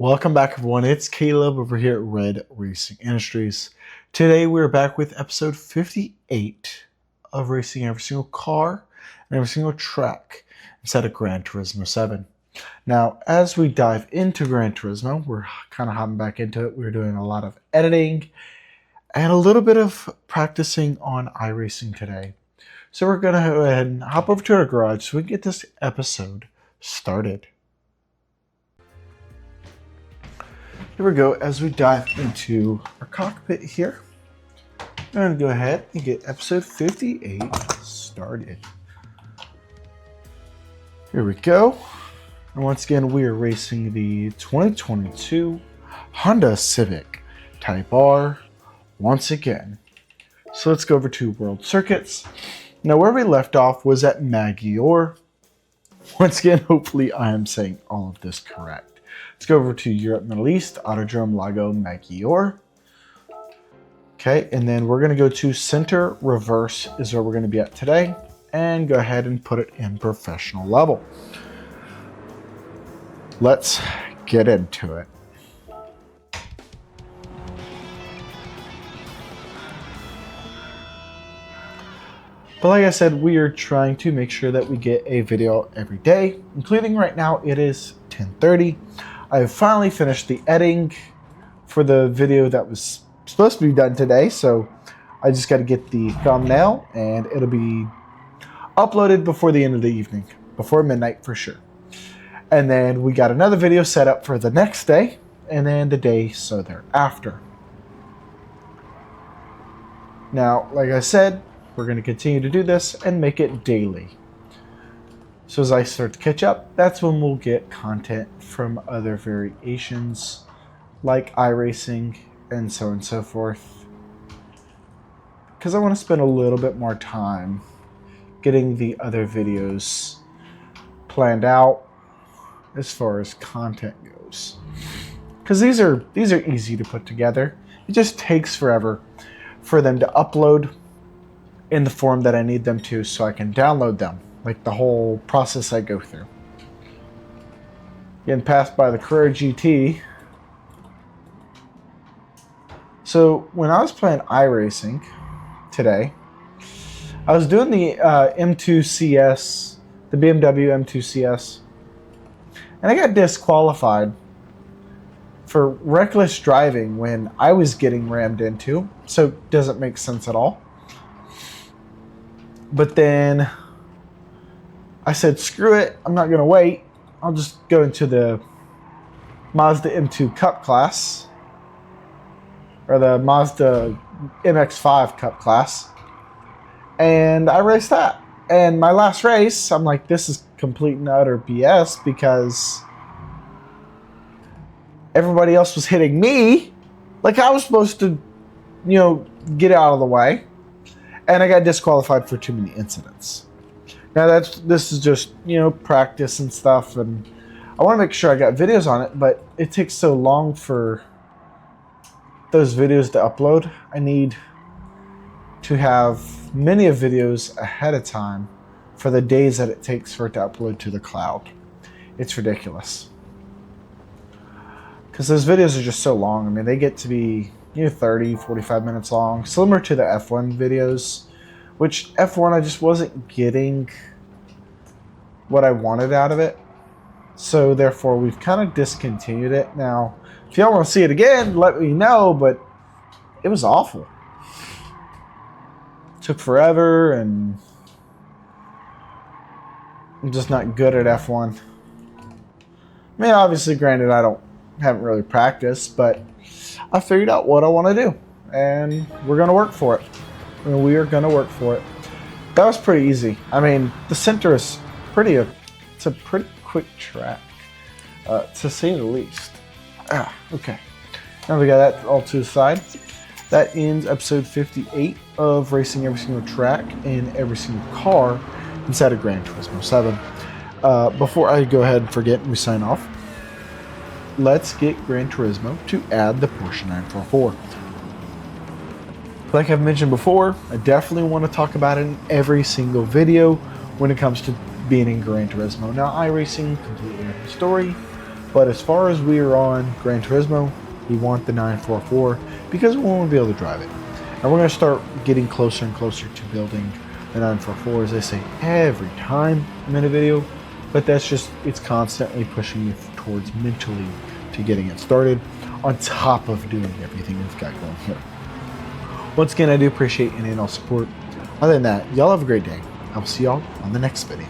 Welcome back, everyone. It's Caleb over here at Red Racing Industries. Today we're back with episode 58 of racing every single car and every single track inside of Gran Turismo 7. Now, as we dive into Gran Turismo, we're kind of hopping back into it. We're doing a lot of editing and a little bit of practicing on iRacing today. So we're going to go ahead and hop over to our garage so we can get this episode started. Here we go. As we dive into our cockpit here, I'm going to go ahead and get episode 58 started. Here we go. And once again, we are racing the 2022 Honda Civic Type R once again. So let's go over to World Circuits. Now, where we left off was at Maggiore. Once again, hopefully I am saying all of this correct. Let's go over to Europe, Middle East, Autodrome Lago Maggiore. Okay, and then we're going to go to center reverse is where we're going to be at today. And go ahead and put it in professional level. Let's get into it. But like I said, we are trying to make sure that we get a video every day, including right now it is 10:30. I have finally finished the editing for the video that was supposed to be done today, so I just got to get the thumbnail and it'll be uploaded before the end of the evening, before midnight for sure. And then we got another video set up for the next day and then the day so thereafter. Now, like I said, we're going to continue to do this and make it daily. So as I start to catch up, that's when we'll get content from other variations like iRacing and so on and so forth. Because I want to spend a little bit more time getting the other videos planned out as far as content goes. Because these are easy to put together. It just takes forever for them to upload in the form that I need them to so I can download them, like the whole process I go through. Getting passed by the Carrera GT. So when I was playing iRacing today, I was doing the M2CS, the BMW M2CS, and I got disqualified for reckless driving when I was getting rammed into, so it doesn't make sense at all. But then I said, screw it, I'm not going to wait. I'll just go into the Mazda M2 Cup class, or the Mazda MX-5 Cup class, and I raced that. And my last race, I'm like, this is complete and utter BS because everybody else was hitting me like I was supposed to, get out of the way. And I got disqualified for too many incidents. Now this is just, practice and stuff, and I want to make sure I got videos on it, but it takes so long for those videos to upload. I need to have many of videos ahead of time for the days that it takes for it to upload to the cloud. It's ridiculous. Because those videos are just so long. I mean, they get to be 30, 45 minutes long, similar to the F1 videos, which F1 I just wasn't getting what I wanted out of it. So therefore we've kind of discontinued it. Now, if y'all want to see it again, let me know, but it was awful. It took forever and I'm just not good at F1. I mean, obviously, granted, haven't really practiced, but I figured out what I want to do, and we're going to work for it. And we are going to work for it. That was pretty easy. I mean, the center is it's a pretty quick track, to say the least. Okay. Now we got that all to the side. That ends episode 58 of racing every single track and every single car inside of Gran Turismo 7. Before I go ahead and forget and we sign off, let's get Gran Turismo to add the Porsche 944. Like I've mentioned before, I definitely want to talk about it in every single video when it comes to being in Gran Turismo. Now, iRacing, completely different story. But as far as we are on Gran Turismo, we want the 944 because we want to be able to drive it. And we're going to start getting closer and closer to building the 944, as I say every time I'm in a video. But that's just, it's constantly pushing me towards mentally to getting it started, on top of doing everything we've got going here. Once again, I do appreciate any and all support. Other than that, y'all have a great day. I will see y'all on the next video.